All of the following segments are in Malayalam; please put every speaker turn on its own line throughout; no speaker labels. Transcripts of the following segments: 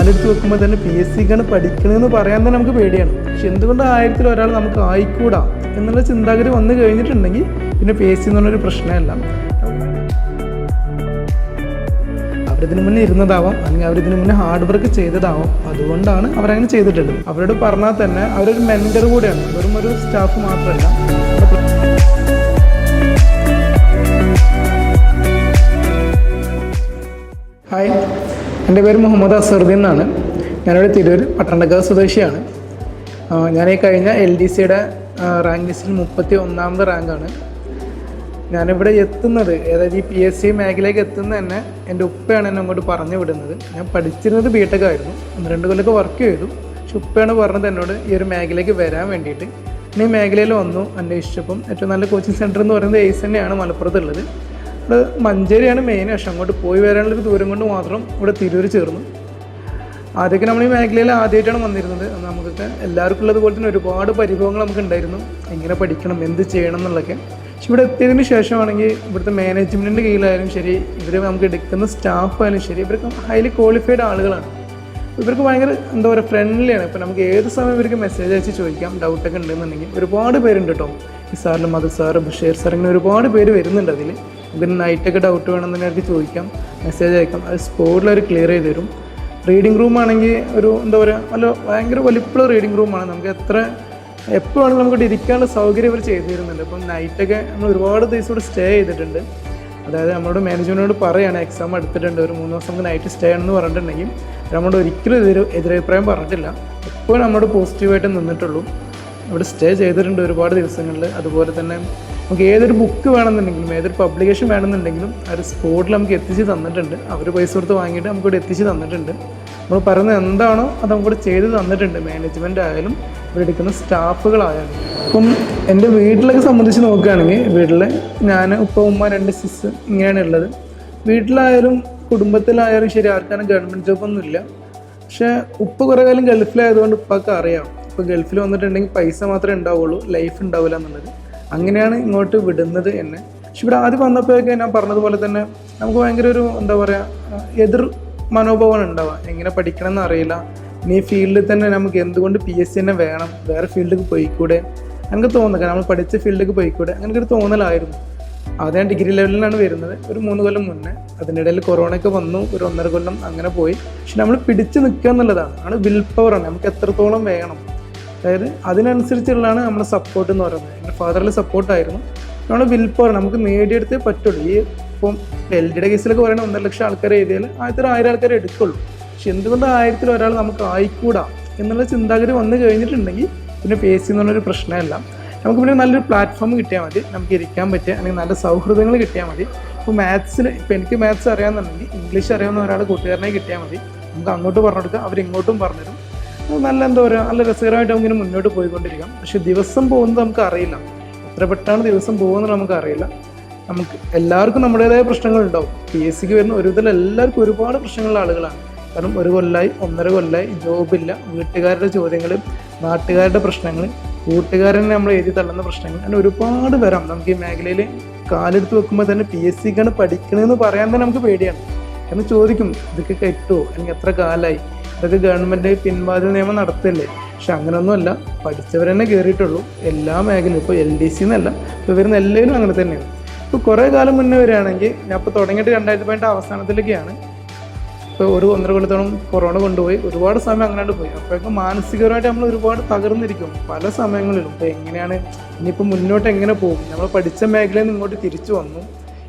കാലെടുത്ത് വെക്കുമ്പോൾ തന്നെ PSCക്കാണ് പഠിക്കണമെന്ന് പറയാൻ തന്നെ നമുക്ക് പേടിയാണ്. പക്ഷെ എന്തുകൊണ്ട് 1000-ൽ ഒരാൾ നമുക്ക് ആയിക്കൂടാ എന്നുള്ള ചിന്താഗതി വന്നു കഴിഞ്ഞിട്ടുണ്ടെങ്കിൽ പിന്നെ PSC എന്ന് പറഞ്ഞൊരു പ്രശ്നമല്ല. അവരിതിന് മുന്നേ ഇരുന്നതാവാം, അല്ലെങ്കിൽ അവരിതിന് മുന്നേ ഹാർഡ് വർക്ക് ചെയ്തതാവാം. അതുകൊണ്ടാണ് അവരങ്ങനെ ചെയ്തിട്ടുള്ളത്. അവരോട് പറഞ്ഞാൽ തന്നെ അവരൊരു മെൻറ്റർ കൂടെയാണ്, വെറും ഒരു സ്റ്റാഫ് മാത്രമല്ല. ഹായ്, എൻ്റെ പേര് മുഹമ്മദ് അസറുദ്ദീൻ എന്നാണ്. ഞാനിവിടെ തിരൂർ പട്ടണക്കാവ് സ്വദേശിയാണ്. ഞാൻ ഈ കഴിഞ്ഞ LDCയുടെ റാങ്ക് ലിസ്റ്റിൽ 31ാമത് റാങ്കാണ്. ഞാനിവിടെ എത്തുന്നത്, അതായത് ഈ PSC മേഖലയിലേക്ക് എത്തുന്നത് തന്നെ എൻ്റെ ഉപ്പയാണ് എന്നെ അങ്ങോട്ട് പറഞ്ഞു വിടുന്നത്. ഞാൻ പഠിച്ചിരുന്നത് BTech ആയിരുന്നു, 1-2 കൊല്ലമൊക്കെ വർക്ക് ചെയ്തു. പക്ഷെ ഉപ്പയാണ് പറഞ്ഞത് എന്നോട് ഈ ഒരു മേഖലയിലേക്ക് വരാൻ വേണ്ടിയിട്ട്. ഈ മേഖലയിൽ വന്നു അന്വേഷിച്ചപ്പം ഏറ്റവും നല്ല കോച്ചിങ് സെൻറ്റർ എന്ന് പറയുന്നത് ACE തന്നെയാണ് മലപ്പുറത്തുള്ളത്. ഇവിടെ മഞ്ചേരിയാണ് മെയിൻ, പക്ഷെ അങ്ങോട്ട് പോയി വരാനുള്ളൊരു ദൂരം കൊണ്ട് മാത്രം ഇവിടെ തിരൂർ ചേർന്നു. ആദ്യമൊക്കെ നമ്മൾ ഈ മേഖലയിൽ ആദ്യമായിട്ടാണ് വന്നിരുന്നത്. നമുക്കൊക്കെ എല്ലാവർക്കും ഉള്ളതുപോലെ തന്നെ ഒരുപാട് പരിഭവങ്ങൾ നമുക്ക് ഉണ്ടായിരുന്നു, എങ്ങനെ പഠിക്കണം, എന്ത് ചെയ്യണം എന്നുള്ളതൊക്കെ. പക്ഷെ ഇവിടെ എത്തിയതിന് ശേഷമാണെങ്കിൽ ഇവിടുത്തെ മാനേജ്മെൻറ്റിൻ്റെ കീഴിലായാലും ശരി, ഇവർ നമുക്ക് എടുക്കുന്ന സ്റ്റാഫ് ആയാലും ശരി, ഇവർക്ക് ഹൈലി ക്വാളിഫൈഡ് ആളുകളാണ്. ഇവർക്ക് ഭയങ്കര എന്താ പറയുക, ഫ്രണ്ട്ലിയാണ്. ഇപ്പോൾ നമുക്ക് ഏത് സമയം ഇവർക്ക് മെസ്സേജ് അയച്ച് ചോദിക്കാം, ഡൗട്ടൊക്കെ ഉണ്ടെന്നുണ്ടെങ്കിൽ. ഒരുപാട് പേരുണ്ട് കേട്ടോ, ഈ സാറിലും മധു സാറ്, ബഷീർ സാർ, ഇങ്ങനെ ഒരുപാട് പേര് വരുന്നുണ്ട്. അതിൽ ഇതിന് നൈറ്റൊക്കെ ഡൗട്ട് വേണമെന്നുണ്ടെങ്കിൽ അവർക്ക് ചോദിക്കാം, മെസ്സേജ് അയക്കാം, അത് സ്പോട്ടിൽ അവർ ക്ലിയർ ചെയ്ത് തരും. റീഡിംഗ് റൂമാണെങ്കിൽ ഒരു എന്താ പറയുക, ഭയങ്കര വലിപ്പമുള്ള റീഡിംഗ് റൂമാണ്. നമുക്ക് എപ്പോഴാണെങ്കിലും നമുക്ക് ഇരിക്കാനുള്ള സൗകര്യം അവർ ചെയ്തു തരുന്നുണ്ട്. ഇപ്പം നൈറ്റൊക്കെ നമ്മൾ ഒരുപാട് ദിവസം ഇവിടെ സ്റ്റേ ചെയ്തിട്ടുണ്ട്. അതായത് നമ്മളോട് മാനേജ്മെൻറ്റിനോട് പറയുകയാണ്, എക്സാം എടുത്തിട്ടുണ്ട്, ഒരു 3 ദിവസം നൈറ്റ് സ്റ്റേ ആണെന്ന് പറഞ്ഞിട്ടുണ്ടെങ്കിൽ നമ്മളോട് ഒരിക്കലും എതിരഭിപ്രായം പറഞ്ഞിട്ടില്ല. എപ്പോഴും നമ്മളോട് പോസിറ്റീവായിട്ട് നിന്നിട്ടുള്ളൂ. ഇവിടെ സ്റ്റേ ചെയ്തിട്ടുണ്ട് ഒരുപാട് ദിവസങ്ങളിൽ. അതുപോലെ തന്നെ നമുക്ക് ഏതൊരു ബുക്ക് വേണമെന്നുണ്ടെങ്കിലും, ഏതൊരു പബ്ലിക്കേഷൻ വേണമെന്നുണ്ടെങ്കിലും അവർ സ്പോട്ടിൽ നമുക്ക് എത്തിച്ച് തന്നിട്ടുണ്ട്. അവർ പൈസ കൊടുത്ത് വാങ്ങിയിട്ട് നമുക്കിവിടെ എത്തിച്ച് തന്നിട്ടുണ്ട്. നമ്മൾ പറയുന്നത് എന്താണോ അത് നമുക്കിവിടെ ചെയ്ത് തന്നിട്ടുണ്ട്. മാനേജ്മെൻ്റ് ആയാലും ഇവിടെ എടുക്കുന്ന സ്റ്റാഫുകളായാലും. ഇപ്പം എൻ്റെ വീട്ടിലൊക്കെ സംബന്ധിച്ച് നോക്കുകയാണെങ്കിൽ, വീട്ടിൽ ഞാൻ, ഉപ്പ, ഉമ്മ, 2 സിസ് ഇങ്ങനെയാണ് ഉള്ളത്. വീട്ടിലായാലും കുടുംബത്തിലായാലും ശരി, ആർക്കാനും ഗവൺമെൻറ് ജോബൊന്നുമില്ല. പക്ഷേ ഉപ്പ കുറേ കാലം ഗൾഫിലായതുകൊണ്ട് ഉപ്പൊക്കെ അറിയാം, ഇപ്പോൾ ഗൾഫിൽ വന്നിട്ടുണ്ടെങ്കിൽ പൈസ മാത്രമേ ഉണ്ടാവുള്ളൂ, ലൈഫ് ഉണ്ടാവില്ല എന്നുള്ളത്. അങ്ങനെയാണ് ഇങ്ങോട്ട് വിടുന്നത് എന്നെ. പക്ഷെ ഇവിടെ ആദ്യം വന്നപ്പോഴൊക്കെ ഞാൻ പറഞ്ഞതുപോലെ തന്നെ നമുക്ക് ഭയങ്കര ഒരു എന്താ പറയുക, എതിർ മനോഭാവമാണ് ഉണ്ടാവുക. എങ്ങനെ പഠിക്കണം എന്നറിയില്ല, ഇനി ഈ ഫീൽഡിൽ തന്നെ നമുക്ക് എന്തുകൊണ്ട് PSC തന്നെ വേണം, വേറെ ഫീൽഡിലേക്ക് പോയിക്കൂടെ, അങ്ങനെ തോന്നുക, നമ്മൾ പഠിച്ച ഫീൽഡിലേക്ക് പോയിക്കൂടെ, അങ്ങനൊക്കെ ഒരു തോന്നലായിരുന്നു. ആദ്യം ഡിഗ്രി ലെവലിലാണ് വരുന്നത്, ഒരു 3 കൊല്ലം മുന്നേ. അതിനിടയിൽ കൊറോണയൊക്കെ വന്നു, ഒരു 1.5 കൊല്ലം അങ്ങനെ പോയി. പക്ഷെ നമ്മൾ പിടിച്ച് നിൽക്കുക എന്നുള്ളതാണ് വിൽ പവറാണ്. നമുക്ക് എത്രത്തോളം വേണം, അതായത് അതിനനുസരിച്ചുള്ളതാണ് നമ്മുടെ സപ്പോർട്ട് എന്ന് പറയുന്നത്. എൻ്റെ ഫാദറിൽ സപ്പോർട്ടായിരുന്നു. നമ്മുടെ വിൽ പവർ നമുക്ക് നേടിയെടുത്തേ പറ്റുള്ളൂ. ഈ ഇപ്പം LDയുടെ കേസിലൊക്കെ പറയുന്നത് 1.5 ലക്ഷം ആൾക്കാരെ എഴുതിയാൽ 1000 ആൾക്കാരെ എടുക്കുള്ളൂ. പക്ഷെ എന്തുകൊണ്ട് 1000-ൽ ഒരാൾ നമുക്ക് ആയിക്കൂടാ എന്നുള്ള ചിന്താഗതി വന്നു കഴിഞ്ഞിട്ടുണ്ടെങ്കിൽ പിന്നെ PSC എന്ന് പറഞ്ഞൊരു പ്രശ്നമല്ല. നമുക്ക് പിന്നെ നല്ലൊരു പ്ലാറ്റ്ഫോം കിട്ടിയാൽ മതി, നമുക്ക് ഇരിക്കാൻ പറ്റുക, അല്ലെങ്കിൽ നല്ല സൗഹൃദങ്ങൾ കിട്ടിയാൽ മതി. ഇപ്പോൾ എനിക്ക് മാത്സ് അറിയാമെന്നുണ്ടെങ്കിൽ ഇംഗ്ലീഷ് അറിയാവുന്ന ഒരാൾ കൂട്ടുകാരനെ കിട്ടിയാൽ മതി. നമുക്ക് അങ്ങോട്ട് പറഞ്ഞു കൊടുക്കുക, അവരിങ്ങോട്ടും പറഞ്ഞുതരും. നല്ല എന്താ പറയുക, നല്ല രസകരമായിട്ട് നമുക്കിങ്ങനെ മുന്നോട്ട് പോയിക്കൊണ്ടിരിക്കാം. പക്ഷെ ദിവസം പോകുന്നത് നമുക്ക് അറിയില്ല, എത്ര പെട്ടെന്ന് ദിവസം പോകുന്നത് നമുക്ക് അറിയില്ല. നമുക്ക് എല്ലാവർക്കും നമ്മുടേതായ പ്രശ്നങ്ങളുണ്ടാവും. PSCക്ക് വരുന്ന ഒരുവിധം എല്ലാവർക്കും ഒരുപാട് പ്രശ്നങ്ങളുള്ള ആളുകളാണ്. കാരണം 1 കൊല്ലമായി 1.5 കൊല്ലമായി ജോബില്ല, വീട്ടുകാരുടെ ചോദ്യങ്ങൾ, നാട്ടുകാരുടെ പ്രശ്നങ്ങൾ, കൂട്ടുകാരനെ നമ്മൾ എഴുതി തള്ളുന്ന പ്രശ്നങ്ങൾ, അങ്ങനെ ഒരുപാട് വരാം. നമുക്ക് ഈ മേഖലയിൽ കാലെടുത്ത് വെക്കുമ്പോൾ തന്നെ PSCക്കാണ് പഠിക്കണമെന്ന് പറയാൻ തന്നെ നമുക്ക് പേടിയാണ്. എന്ന് ചോദിക്കും, ഇതൊക്കെ കെട്ടുമോ, അല്ലെങ്കിൽ എത്ര കാലമായി, ഇതൊക്കെ ഗവൺമെൻറ് പിൻവാതിൽ നിയമം നടത്തില്ലേ. പക്ഷെ അങ്ങനെയൊന്നുമല്ല, പഠിച്ചവരെന്നെ കയറിയിട്ടുള്ളൂ എല്ലാ മേഖലയും. ഇപ്പോൾ LDC എന്നല്ല, ഇപ്പോൾ വരുന്ന എല്ലാവരും അങ്ങനെ തന്നെയാണ്. ഇപ്പോൾ കുറേ കാലം മുന്നേ വരികയാണെങ്കിൽ, ഞാൻ ഇപ്പോൾ തുടങ്ങിയിട്ട് 2018 അവസാനത്തിലേക്കാണ്. ഇപ്പോൾ 1.5 കൊല്ലത്തോളം കൊറോണ കൊണ്ടുപോയി, ഒരുപാട് സമയം അങ്ങനെയാണ്ട് പോയി. അപ്പോഴൊക്കെ മാനസികമായിട്ട് നമ്മൾ ഒരുപാട് തകർന്നിരിക്കും പല സമയങ്ങളിലും. ഇപ്പോൾ എങ്ങനെയാണ് ഇനിയിപ്പോൾ മുന്നോട്ട് എങ്ങനെ പോകും, നമ്മൾ പഠിച്ച മേഖലയിൽ നിന്ന് ഇങ്ങോട്ട് തിരിച്ചു വന്നു,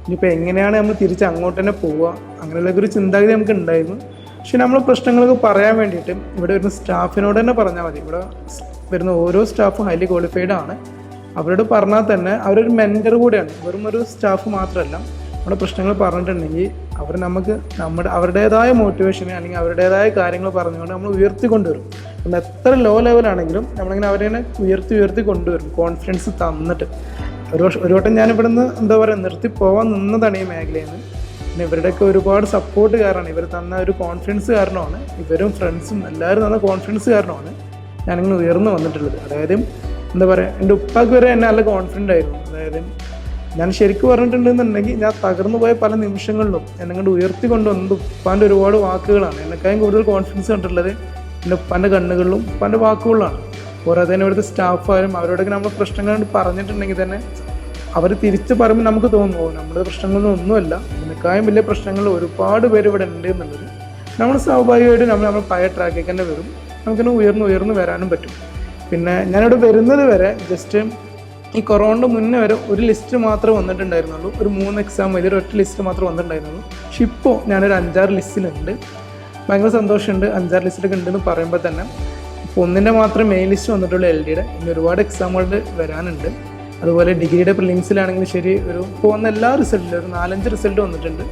ഇനിയിപ്പോൾ എങ്ങനെയാണ് നമ്മൾ തിരിച്ച് അങ്ങോട്ട് തന്നെ പോവുക, അങ്ങനെയുള്ളൊരു ചിന്താഗതി നമുക്ക് ഉണ്ടായിരുന്നു. പക്ഷെ നമ്മൾ പ്രശ്നങ്ങളൊക്കെ പറയാൻ വേണ്ടിയിട്ട് ഇവിടെ വരുന്ന സ്റ്റാഫിനോട് തന്നെ പറഞ്ഞാൽ മതി. ഇവിടെ വരുന്ന ഓരോ സ്റ്റാഫും ഹൈലി ക്വാളിഫൈഡ് ആണ്. അവരോട് പറഞ്ഞാൽ തന്നെ അവരൊരു മെൻറ്റർ കൂടെയാണ്, വെറും ഒരു സ്റ്റാഫ് മാത്രമല്ല. നമ്മുടെ പ്രശ്നങ്ങൾ പറഞ്ഞിട്ടുണ്ടെങ്കിൽ അവർ നമുക്ക് അവരുടേതായ മോട്ടിവേഷന്, അല്ലെങ്കിൽ അവരുടേതായ കാര്യങ്ങൾ പറഞ്ഞുകൊണ്ട് നമ്മൾ ഉയർത്തിക്കൊണ്ടുവരും. നമ്മൾ എത്ര ലോ ലെവലാണെങ്കിലും നമ്മളിങ്ങനെ അവരെ ഉയർത്തി കൊണ്ടുവരും, കോൺഫിഡൻസ് തന്നിട്ട്. ഒരു വട്ടം ഞാനിവിടെ നിന്ന് എന്താ പറയുക, നിർത്തി പോകാൻ നിന്നതാണ് ഈ മേഖലയിൽ നിന്ന്. പിന്നെ ഇവരുടെയൊക്കെ ഒരുപാട് സപ്പോർട്ട് കാരണമാണ്, ഇവർ തന്ന ഒരു കോൺഫിഡൻസ് കാരണമാണ്, ഇവരും ഫ്രണ്ട്സും എല്ലാവരും തന്ന കോൺഫിഡൻസ് കാരണമാണ് ഞാനിങ്ങനെ ഉയർന്നു വന്നിട്ടുള്ളത്. അതായത് എന്താ പറയുക, എൻ്റെ ഉപ്പാക്ക് വരെ എന്നെ നല്ല കോൺഫിഡൻ്റ് ആയിരുന്നു. അതായത് ഞാൻ ശരിക്കും പറഞ്ഞിട്ടുണ്ടെന്നുണ്ടെങ്കിൽ ഞാൻ തകർന്നു പോയ പല നിമിഷങ്ങളിലും എന്നെ കൊണ്ട് ഉയർത്തിക്കൊണ്ടുവന്നത് ഉപ്പാൻ്റെ ഒരുപാട് വാക്കുകളാണ്. എന്നെക്കാളും കൂടുതൽ കോൺഫിഡൻസ് കണ്ടിട്ടുള്ളത് എൻ്റെ ഉപ്പാൻ്റെ കണ്ണുകളിലും ഉപ്പാൻ്റെ വാക്കുകളിലാണ്. പോരാതെ തന്നെ ഇവിടുത്തെ സ്റ്റാഫായാലും അവരോടൊക്കെ നമ്മൾ പ്രശ്നങ്ങൾ പറഞ്ഞിട്ടുണ്ടെങ്കിൽ തന്നെ അവർ തിരിച്ച് പറയുമ്പോൾ നമുക്ക് തോന്നുമോ നമ്മുടെ പ്രശ്നങ്ങളൊന്നും ഒന്നുമല്ല, ഇതിനേക്കാളും വലിയ പ്രശ്നങ്ങൾ ഒരുപാട് പേര് ഇവിടെ ഉണ്ട് എന്നുള്ളത്. നമ്മൾ സ്വാഭാവികമായിട്ട് നമ്മൾ പഴയ ട്രാക്കിൽ തന്നെ വരും, നമുക്കിന്ന് ഉയർന്ന് വരാനും പറ്റും. പിന്നെ ഞാനിവിടെ വരുന്നത് വരെ ജസ്റ്റ് ഈ കൊറോണയുടെ മുന്നേ വരെ ഒരു ലിസ്റ്റ് മാത്രമേ വന്നിട്ടുണ്ടായിരുന്നുള്ളൂ. ഒരു 3 എക്സാം എഴുതി ഒറ്റ ലിസ്റ്റ് മാത്രമേ വന്നിട്ടുണ്ടായിരുന്നുള്ളൂ. പക്ഷെ ഇപ്പോൾ ഞാനൊരു 5-6 ലിസ്റ്റിലുണ്ട്. ഭയങ്കര സന്തോഷമുണ്ട് 5-6 ലിസ്റ്റിലൊക്കെ ഉണ്ടെന്ന് പറയുമ്പോൾ തന്നെ. ഇപ്പോൾ ഒന്നിൻ്റെ മാത്രം മെയിൻ ലിസ്റ്റ് വന്നിട്ടുള്ളൂ LDയുടെ. ഇനി ഒരുപാട് എക്സാമുകൾ വരാനുണ്ട്. അതുപോലെ ഡിഗ്രിയുടെ പ്രിലിംസിലാണെങ്കിലും ശരി, ഇപ്പോൾ വന്ന എല്ലാ റിസൾട്ടിലും ഒരു 4-5 റിസൾട്ട് വന്നിട്ടുണ്ട്.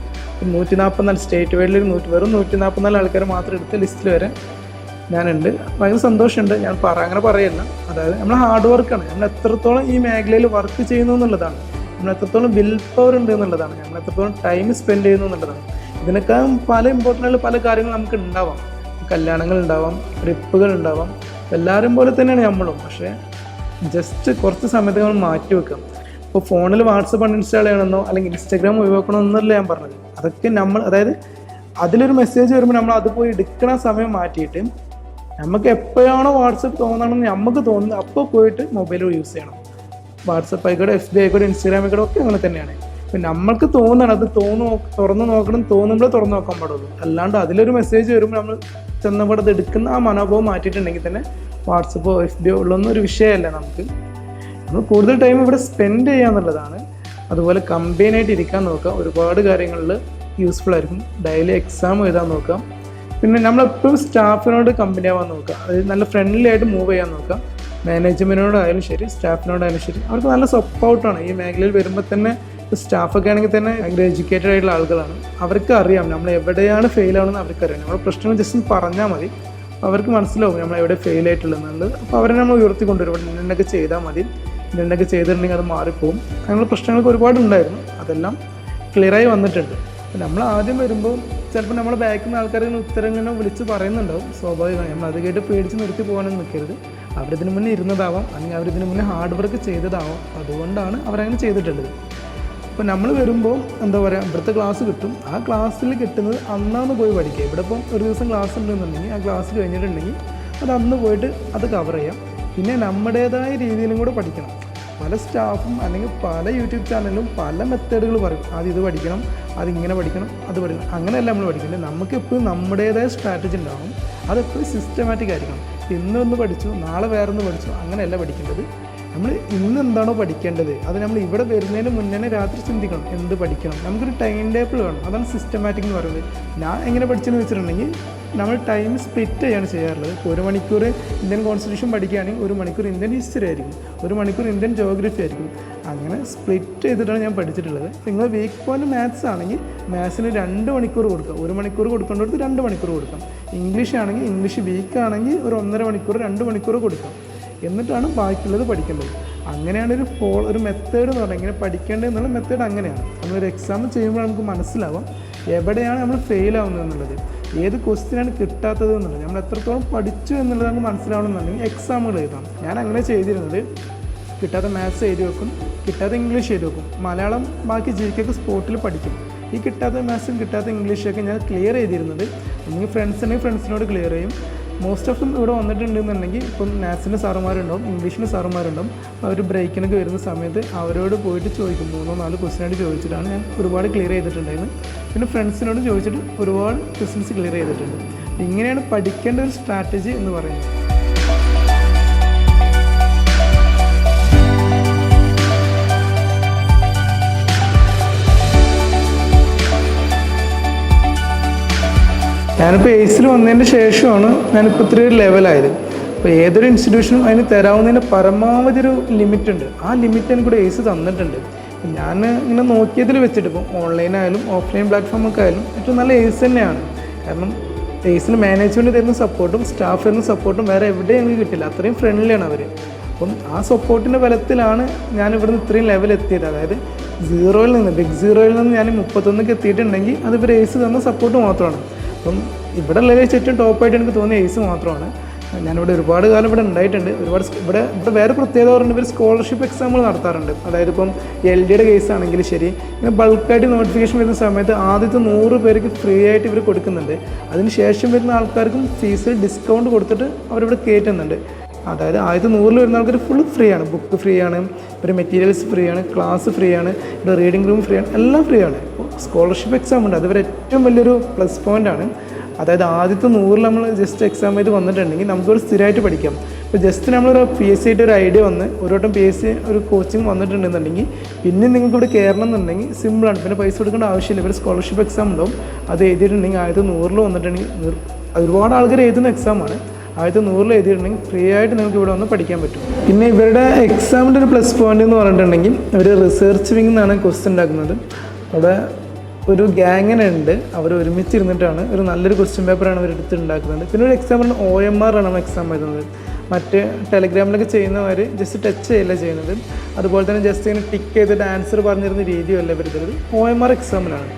144 സ്റ്റേറ്റ് വൈഡിൽ വെറും 144 ആൾക്കാർ മാത്രം എടുത്ത ലിസ്റ്റിൽ വരെ ഞാനുണ്ട്. ഭയങ്കര സന്തോഷമുണ്ട്. ഞാൻ അങ്ങനെ പറയല്ല, അതായത് നമ്മൾ ഹാർഡ് വർക്കാണ്. നമ്മൾ എത്രത്തോളം ഈ മേഖലയിൽ വർക്ക് ചെയ്യുന്നു എന്നുള്ളതാണ്, നമ്മൾ എത്രത്തോളം വിൽ പവർ ഉണ്ട് എന്നുള്ളതാണ്, നമ്മൾ എത്രത്തോളം ടൈം സ്പെൻഡ് ചെയ്യുന്നു എന്നുള്ളതാണ്. ഇതിനൊക്കെ പല ഇമ്പോർട്ടൻ്റ് പല കാര്യങ്ങൾ നമുക്ക് ഉണ്ടാവാം. കല്യാണങ്ങൾ ഉണ്ടാവാം, ട്രിപ്പുകൾ ഉണ്ടാവാം, എല്ലാവരും പോലെ തന്നെയാണ് നമ്മളും. പക്ഷേ ജസ്റ്റ് കുറച്ച് സമയത്ത് നമ്മൾ മാറ്റി വെക്കാം. ഇപ്പോൾ ഫോണിൽ വാട്സപ്പ് അൺഇൻസ്റ്റാൾ ചെയ്യണമെന്നോ അല്ലെങ്കിൽ ഇൻസ്റ്റാഗ്രാം ഒഴിവാക്കണമെന്നല്ല ഞാൻ പറഞ്ഞത്. അതൊക്കെ നമ്മൾ, അതായത് അതിലൊരു മെസ്സേജ് വരുമ്പോൾ നമ്മൾ അത് പോയി എടുക്കണ സമയം മാറ്റിയിട്ട് നമുക്ക് എപ്പോഴാണോ വാട്സപ്പ് തോന്നണമെന്ന് നമുക്ക് തോന്നുന്നത് അപ്പോൾ പോയിട്ട് മൊബൈൽ യൂസ് ചെയ്യണം. വാട്സപ്പ് ആയിക്കോട്ടെ, FB ആയിക്കോട്ടെ, ഇൻസ്റ്റാഗ്രാം ആയിക്കോട്ടെ, ഒക്കെ അങ്ങനെ തന്നെയാണ്. ഇപ്പം നമ്മൾക്ക് തോന്നണം, അത് തുറന്ന് നോക്കണം, തോന്നുമ്പോൾ തുറന്ന് നോക്കാൻ പാടുള്ളൂ. അല്ലാണ്ട് അതിലൊരു മെസ്സേജ് വരുമ്പോൾ നമ്മൾ ചെന്നപ്പോൾ അത് എടുക്കുന്ന ആ മനോഭാവം മാറ്റിയിട്ടുണ്ടെങ്കിൽ തന്നെ വാട്സപ്പോ FB ഉള്ളൊന്നും ഒരു വിഷയമല്ല. നമ്മൾ കൂടുതൽ ടൈം ഇവിടെ സ്പെൻഡ് ചെയ്യാന്നുള്ളതാണ്. അതുപോലെ കമ്പൈനായിട്ട് ഇരിക്കാൻ നോക്കാം. ഒരുപാട് കാര്യങ്ങളിൽ യൂസ്ഫുൾ ആയിരിക്കും. ഡെയിലി എക്സാം എഴുതാൻ നോക്കാം. പിന്നെ നമ്മളെപ്പോഴും സ്റ്റാഫിനോട് കമ്പനി ആവാൻ നോക്കുക. അതായത് നല്ല ഫ്രണ്ട്ലി ആയിട്ട് മൂവ് ചെയ്യാൻ നോക്കുക. മാനേജ്മെൻറ്റിനോടായാലും ശരി, സ്റ്റാഫിനോടായാലും ശരി, അവർക്ക് നല്ല സപ്പോർട്ടാണ്. ഈ മേഖലയിൽ വരുമ്പോൾ തന്നെ സ്റ്റാഫൊക്കെ ആണെങ്കിൽ തന്നെ ഭയങ്കര എഡ്യൂക്കേറ്റഡ് ആയിട്ടുള്ള ആളുകളാണ്. അവർക്ക് അറിയാം നമ്മൾ എവിടെയാണ് ഫെയിൽ ആവണമെന്ന് അവർക്കറിയാം. നമ്മുടെ പ്രശ്നങ്ങൾ ജസ്റ്റ് പറഞ്ഞാൽ മതി, അവർക്ക് മനസ്സിലാവും നമ്മൾ എവിടെ ഫെയിൽ ആയിട്ടുള്ളതെന്നുള്ളത്. അപ്പോൾ അവരെ നമ്മൾ ഉയർത്തിക്കൊണ്ടുവരും. ഇന്നൊക്കെ ചെയ്താൽ മതി, ഇന്നൊക്കെ ചെയ്തിട്ടുണ്ടെങ്കിൽ അത് മാറിപ്പോവും. അങ്ങനെയുള്ള പ്രശ്നങ്ങൾക്ക് ഒരുപാടുണ്ടായിരുന്നു. അതെല്ലാം ക്ലിയറായി വന്നിട്ടുണ്ട്. നമ്മൾ ആദ്യം വരുമ്പോൾ ചിലപ്പോൾ നമ്മളെ ബാക്കിൽ നിന്ന് ആൾക്കാർ ഉത്തരം ഇങ്ങനെ വിളിച്ച് പറയുന്നുണ്ടാവും. സ്വാഭാവികമായി നമ്മൾ അത് കേട്ട് പേടിച്ച് നിർത്തി പോകാനൊന്നും നിൽക്കരുത്. അവരിതിന് മുന്നേ ഇരുന്നതാവാം, അല്ലെങ്കിൽ അവരിതിന് മുന്നേ ഹാർഡ് വർക്ക് ചെയ്തതാവാം. അതുകൊണ്ടാണ് അവരങ്ങനെ ചെയ്തിട്ടുള്ളത്. അപ്പോൾ നമ്മൾ വരുമ്പോൾ എന്താ പറയുക, ഇവിടുത്തെ ക്ലാസ് കിട്ടും. ആ ക്ലാസ്സിൽ കിട്ടുന്നത് അന്നാന്ന് പോയി പഠിക്കുക. ഇവിടെ ഇപ്പം ഒരു ദിവസം ക്ലാസ് ഉണ്ടെന്നുണ്ടെങ്കിൽ ആ ക്ലാസ് കഴിഞ്ഞിട്ടുണ്ടെങ്കിൽ അത് അന്ന് പോയിട്ട് അത് കവർ ചെയ്യാം. പിന്നെ നമ്മുടേതായ രീതിയിലും കൂടെ പഠിക്കണം. പല സ്റ്റാഫും അല്ലെങ്കിൽ പല യൂട്യൂബ് ചാനലിലും പല മെത്തേഡുകൾ പറയും. ആദ്യം ഇത് പഠിക്കണം, അതിങ്ങനെ പഠിക്കണം, അത് പഠിക്കണം. അങ്ങനെയല്ല നമ്മൾ പഠിക്കേണ്ടത്. നമുക്ക് എപ്പോഴും നമ്മുടേതായ സ്ട്രാറ്റജി ഉണ്ടാവും. അതെപ്പോഴും സിസ്റ്റമാറ്റിക് ആയിരിക്കണം. ഇന്നൊന്ന് പഠിച്ചു, നാളെ വേറൊന്ന് പഠിച്ചു, അങ്ങനെയല്ല പഠിക്കേണ്ടത്. നമ്മൾ ഇന്ന് എന്താണോ പഠിക്കേണ്ടത് അത് നമ്മൾ ഇവിടെ വരുന്നതിന് മുന്നേ രാത്രി ചിന്തിക്കണം എന്ത് പഠിക്കണം. നമുക്കൊരു ടൈം ടേബിൾ വേണം. അതാണ് സിസ്റ്റമാറ്റിക് എന്ന് പറയുന്നത്. ഞാൻ എങ്ങനെ പഠിച്ചെന്ന് വെച്ചിട്ടുണ്ടെങ്കിൽ നമ്മൾ ടൈം സ്പ്ലിറ്റ് ചെയ്യാണ് ചെയ്യാറുള്ളത്. ഇപ്പോൾ 1 മണിക്കൂർ ഇന്ത്യൻ കോൺസ്റ്റിറ്റ്യൂഷൻ പഠിക്കുകയാണെങ്കിൽ 1 മണിക്കൂർ ഇന്ത്യൻ ഹിസ്റ്ററി ആയിരിക്കും, 1 മണിക്കൂർ ഇന്ത്യൻ ജോഗ്രഫി ആയിരിക്കും. അങ്ങനെ സ്പ്ലിറ്റ് ചെയ്തിട്ടാണ് ഞാൻ പഠിച്ചിട്ടുള്ളത്. നിങ്ങൾ വീക്ക് പോയിന്റ് മാത്സ് ആണെങ്കിൽ മാത്സിന് 2 മണിക്കൂർ കൊടുക്കുക. 1 മണിക്കൂർ കൊടുക്കേണ്ടടുത്ത് 2 മണിക്കൂർ കൊടുക്കാം. ഇംഗ്ലീഷ് ആണെങ്കിൽ ഇംഗ്ലീഷ് വീക്ക് ആണെങ്കിൽ ഒരു 1.5 മണിക്കൂർ 2 മണിക്കൂർ കൊടുക്കാം. എന്നിട്ടാണ് ബാക്കിയുള്ളത് പഠിക്കേണ്ടത്. അങ്ങനെയാണ് ഒരു മെത്തേഡ് എന്ന് പറഞ്ഞാൽ ഇങ്ങനെ പഠിക്കേണ്ടതെന്നുള്ള മെത്തേഡ് അങ്ങനെയാണ്. നമ്മളൊരു എക്സാം ചെയ്യുമ്പോൾ നമുക്ക് മനസ്സിലാവാം എവിടെയാണ് നമ്മൾ ഫെയിൽ ആവുന്നത് എന്നുള്ളത്, ഏത് ക്വസ്റ്റ്യനാണ് കിട്ടാത്തത് എന്നുള്ളത്. നമ്മൾ എത്രത്തോളം പഠിച്ചു എന്നുള്ളത് നമുക്ക് മനസ്സിലാവണമെന്നുണ്ടെങ്കിൽ എക്സാമുകൾ എഴുതാം. ഞാൻ അങ്ങനെ ചെയ്തിരുന്നത്. കിട്ടാത്ത മാത്സ് എഴുതി വെക്കും, കിട്ടാത്ത ഇംഗ്ലീഷ് എഴുതി വെക്കും, മലയാളം ബാക്കി GK സ്പോട്ടിൽ പഠിക്കും. ഈ കിട്ടാത്ത മാത്സും കിട്ടാത്ത ഇംഗ്ലീഷൊക്കെ ഞാൻ ക്ലിയർ ചെയ്തിരുന്നത് അല്ലെങ്കിൽ ഫ്രണ്ട്സിനോട് ക്ലിയർ ചെയ്യും. മോസ്റ്റ് ഓഫ് ഇവിടെ വന്നിട്ടുണ്ടെന്നുണ്ടെങ്കിൽ ഇപ്പം മാത്സിൻ്റെ സാറുമാരുണ്ടാവും, ഇംഗ്ലീഷിൻ്റെ സാറുമാരുണ്ടാവും. അവർ ബ്രേക്കിനൊക്കെ വരുന്ന സമയത്ത് അവരോട് പോയിട്ട് ചോദിക്കും. 3-4 ക്വസ്റ്റ്യനായിട്ട് ചോദിച്ചിട്ടാണ് ഞാൻ ഒരുപാട് ക്ലിയർ ചെയ്തിട്ടുണ്ടായിരുന്നു. പിന്നെ ഫ്രണ്ട്സിനോട് ചോദിച്ചിട്ട് ഒരുപാട് ക്വസ്റ്റ്യൻസ് ക്ലിയർ ചെയ്തിട്ടുണ്ട്. ഇങ്ങനെയാണ് പഠിക്കേണ്ട ഒരു സ്ട്രാറ്റജി എന്ന് പറയുന്നത്. ഞാനിപ്പോൾ എയ്സിൽ വന്നതിന് ശേഷമാണ് ഞാനിപ്പോൾ ഇത്രയൊരു ലെവലായത്. അപ്പോൾ ഏതൊരു ഇൻസ്റ്റിറ്റ്യൂഷനും അതിന് തരാവുന്നതിന് പരമാവധി ഒരു ലിമിറ്റ് ഉണ്ട്. ആ ലിമിറ്റ് എനിക്കൂടെ എയ്സ് തന്നിട്ടുണ്ട്. ഞാൻ ഇങ്ങനെ നോക്കിയതിൽ വെച്ചിട്ട് ഇപ്പം ഓൺലൈനായാലും ഓഫ്ലൈൻ പ്ലാറ്റ്ഫോമൊക്കെ ആയാലും ഏറ്റവും നല്ല എയ്സ് തന്നെയാണ്. കാരണം എയ്സിന് മാനേജ്മെൻറ്റ് തരുന്ന സപ്പോർട്ടും സ്റ്റാഫ് തരുന്ന സപ്പോർട്ടും വേറെ എവിടെയും എനിക്ക് കിട്ടില്ല. അത്രയും ഫ്രണ്ട്ലിയാണ് അവർ. അപ്പം ആ സപ്പോർട്ടിൻ്റെ ബലത്തിലാണ് ഞാൻ ഇവിടുന്ന് ഇത്രയും ലെവൽ എത്തിയത്. അതായത് ബിഗ് സീറോയിൽ നിന്ന് ഞാൻ 31 എത്തിയിട്ടുണ്ടെങ്കിൽ അത് ഇവർ എയ്സ് തന്ന സപ്പോർട്ട് മാത്രമാണ്. അപ്പം ഇവിടെ ഉള്ളതിൽ ഏറ്റവും ടോപ്പായിട്ട് എനിക്ക് തോന്നിയ എയ്സ് മാത്രമാണ്. ഞാനിവിടെ ഒരുപാട് കാലം ഇവിടെ ഉണ്ടായിട്ടുണ്ട്. ഇവിടെ വേറെ പ്രത്യേകത പറഞ്ഞാൽ ഇവർ സ്കോളർഷിപ്പ് എക്സാമുകൾ നടത്താറുണ്ട്. അതായത് ഇപ്പം LDയുടെ കേസ് ആണെങ്കിൽ ശരി, ഇങ്ങനെ ബൾക്കായിട്ട് നോട്ടിഫിക്കേഷൻ വരുന്ന സമയത്ത് ആദ്യത്തെ 100 പേർക്ക് ഫ്രീ ആയിട്ട് ഇവർ കൊടുക്കുന്നുണ്ട്. അതിന് ശേഷം വരുന്ന ആൾക്കാർക്കും ഫീസ് ഡിസ്കൗണ്ട് കൊടുത്തിട്ട് അവരിവിടെ കയറ്റുന്നുണ്ട്. അതായത് ആദ്യത്തെ 100 വരുന്ന ആൾക്കാർ ഫുൾ ഫ്രീ ആണ്. ബുക്ക് ഫ്രീ ആണ്, ഇവർ മെറ്റീരിയൽസ് ഫ്രീ ആണ്, ക്ലാസ് ഫ്രീ ആണ്, ഇവിടെ റീഡിംഗ് റൂം ഫ്രീ ആണ്, എല്ലാം ഫ്രീ ആണ്. സ്കോളർഷിപ്പ് എക്സാം ഉണ്ട്, അത് ഏറ്റവും വലിയൊരു പ്ലസ് പോയിൻ്റ് ആണ്. അതായത് ആദ്യത്തെ 100 നമ്മൾ ജസ്റ്റ് എക്സാം ആയിട്ട് വന്നിട്ടുണ്ടെങ്കിൽ നമുക്കൊരു സ്ഥിരമായിട്ട് പഠിക്കാം. ഇപ്പോൾ ജസ്റ്റ് നമ്മളൊരു PSC ആയിട്ട് ഒരു ഐഡിയ വന്ന് ഒരു വട്ടം PSC ഒരു കോച്ചിങ് വന്നിട്ടുണ്ടെന്നുണ്ടെങ്കിൽ പിന്നെ നിങ്ങൾക്ക് ഇവിടെ കയറണം എന്നുണ്ടെങ്കിൽ സിമ്പിളാണ്. പിന്നെ പൈസ കൊടുക്കേണ്ട ആവശ്യമില്ല. ഇവർ സ്കോളർഷിപ്പ് എക്സാം ഉണ്ടാവും, അത് എഴുതിയിട്ടുണ്ടെങ്കിൽ ആദ്യത്തെ 100 വന്നിട്ടുണ്ടെങ്കിൽ ഒരുപാട് ആൾക്കാർ എഴുതുന്ന എക്സാമാണ്. ആദ്യത്തെ 100 എഴുതിയിട്ടുണ്ടെങ്കിൽ ഫ്രീ ആയിട്ട് നിങ്ങൾക്ക് ഇവിടെ വന്ന് പഠിക്കാൻ പറ്റും. പിന്നെ ഇവരുടെ എക്സാമിൻ്റെ ഒരു പ്ലസ് പോയിന്റ് എന്ന് പറഞ്ഞിട്ടുണ്ടെങ്കിൽ ഇവർ റിസർച്ച് വിങ് എന്നാണ് ക്വസ്റ്റ്യൻ ഉണ്ടാക്കുന്നത്. അവിടെ ഒരു ഗ്യാങ്ങിനെ ഉണ്ട്, അവർ ഒരുമിച്ചിരുന്നിട്ടാണ് ഒരു നല്ലൊരു ക്വസ്റ്റ്യൻ പേപ്പറാണ് അവർ എടുത്തുണ്ടാക്കുന്നത്. പിന്നെ ഒരു എക്സാം OMR ആണ് എക്സാം എഴുതുന്നത്. മറ്റ് ടെലഗ്രാമിലൊക്കെ ചെയ്യുന്നവർ ജസ്റ്റ് ടച്ച് ചെയ്യല്ല ചെയ്യുന്നത്. അതുപോലെ തന്നെ ജസ്റ്റ് ഇങ്ങനെ ടിക്ക് ചെയ്തിട്ട് ആൻസർ പറഞ്ഞിരുന്ന രീതിയല്ല വരുന്നത്. OMR എക്സാമിലാണ്.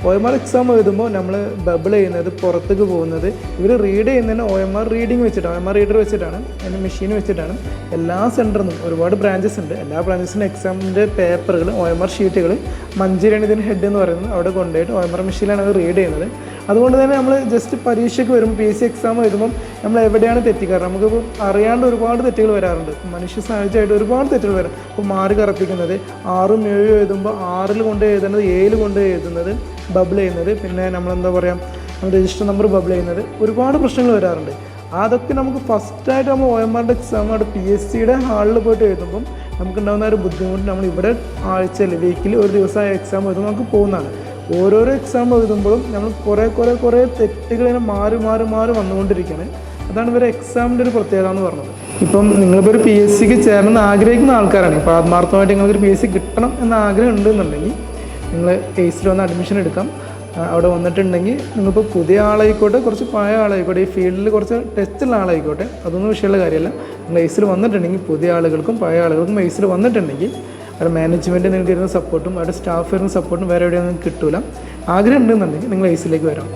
OMR എക്സാം എഴുതുമ്പോൾ നമ്മൾ ബബിൾ ചെയ്യുന്നത്, പുറത്തേക്ക് പോകുന്നത്, ഇവർ റീഡ് ചെയ്യുന്നതിന് OMR റീഡിങ് വെച്ചിട്ടാണ്, OMR റീഡർ വെച്ചിട്ടാണ്, അതിൻ്റെ മെഷീൻ വെച്ചിട്ടാണ്. എല്ലാ സെൻറ്ററിൽ നിന്നും ഒരുപാട് ബ്രാഞ്ചസ് ഉണ്ട്. എല്ലാ ബ്രാഞ്ചസിൻ്റെ എക്സാമിൻ്റെ പേപ്പറുകൾ, OMR ഷീറ്റുകൾ മഞ്ചേരിയാണ് ഇതിന് ഹെഡ് എന്ന് പറയുന്നത്, അവിടെ കൊണ്ടുപോയിട്ട് OMR മെഷീനിലാണ് അത് റീഡ് ചെയ്യുന്നത്. അതുകൊണ്ട് തന്നെ നമ്മൾ ജസ്റ്റ് പരീക്ഷയ്ക്ക് വരുമ്പോൾ PSC എക്സാം എഴുതുമ്പം നമ്മൾ എവിടെയാണ് തെറ്റിക്കാറ്, നമുക്കിപ്പോൾ അറിയാണ്ട് ഒരുപാട് തെറ്റുകൾ വരാറുണ്ട്. മനുഷ്യ സഹജമായിട്ട് ഒരുപാട് തെറ്റുകൾ വരാം. ഇപ്പോൾ മാർക്ക് കറപ്പിക്കുന്നത്, 6ഉം 7ഉം എഴുതുമ്പോൾ 6ൽ കൊണ്ട് എഴുതുന്നത് 7ൽ കൊണ്ട് എഴുതുന്നത്, ബബിൾ ചെയ്യുന്നത്, പിന്നെ നമ്മളെന്താ പറയുക, നമ്മൾ രജിസ്റ്റർ നമ്പർ ബബിൾ ചെയ്യുന്നത്, ഒരുപാട് പ്രശ്നങ്ങൾ വരാറുണ്ട്. അതൊക്കെ നമുക്ക് ഫസ്റ്റായിട്ട് നമ്മൾ OMRൻ്റെ എക്സാം അവിടെ PSCയുടെ ഹാളിൽ പോയിട്ട് എഴുതുമ്പം നമുക്കുണ്ടാകുന്ന ഒരു ബുദ്ധിമുട്ട് നമ്മൾ ഇവിടെ ആഴ്ചയിൽ വീക്കിൽ ഒരു ദിവസം എക്സാം എഴുതുമ്പോൾ നമുക്ക് പോകുന്നതാണ്. ഓരോരോ എക്സാം എഴുതുമ്പോഴും നമ്മൾ കുറേ തെറ്റുകൾ ഇങ്ങനെ മാറി വന്നുകൊണ്ടിരിക്കുകയാണ്. അതാണ് ഇവരെ എക്സാമിൻ്റെ ഒരു പ്രത്യേകത എന്ന് പറഞ്ഞത്. ഇപ്പം നിങ്ങളിപ്പോൾ ഒരു PSCക്ക് ചേരണമെന്ന് ആഗ്രഹിക്കുന്ന ആൾക്കാരാണ്, ഇപ്പോൾ ആത്മാർത്ഥമായിട്ട് നിങ്ങൾക്കൊരു PSC കിട്ടണം എന്ന ആഗ്രഹം ഉണ്ടെന്നുണ്ടെങ്കിൽ നിങ്ങൾ കേസിൽ വന്ന് അഡ്മിഷൻ എടുക്കാം. അവിടെ വന്നിട്ടുണ്ടെങ്കിൽ നിങ്ങളിപ്പോൾ പുതിയ ആളായിക്കോട്ടെ, കുറച്ച് പഴയ ആളായിക്കോട്ടെ, ഈ ഫീൽഡിൽ കുറച്ച് ടെസ്റ്റുള്ള ആളായിക്കോട്ടെ, അതൊന്നും വിഷയമുള്ള കാര്യമല്ല. നിങ്ങൾ എയ്സിൽ വന്നിട്ടുണ്ടെങ്കിൽ പുതിയ ആളുകൾക്കും പഴയ ആളുകൾക്കും എയ്സിൽ വന്നിട്ടുണ്ടെങ്കിൽ അവരുടെ മാനേജ്മെൻറ്റ് നിങ്ങൾക്ക് തരുന്ന സപ്പോർട്ടും അവരുടെ സ്റ്റാഫ് തരുന്ന സപ്പോർട്ടും വേറെ എവിടെയൊന്നും കിട്ടില്ല. ആഗ്രഹം ഉണ്ടെന്നുണ്ടെങ്കിൽ നിങ്ങൾ എയ്സിലേക്ക് വരാം.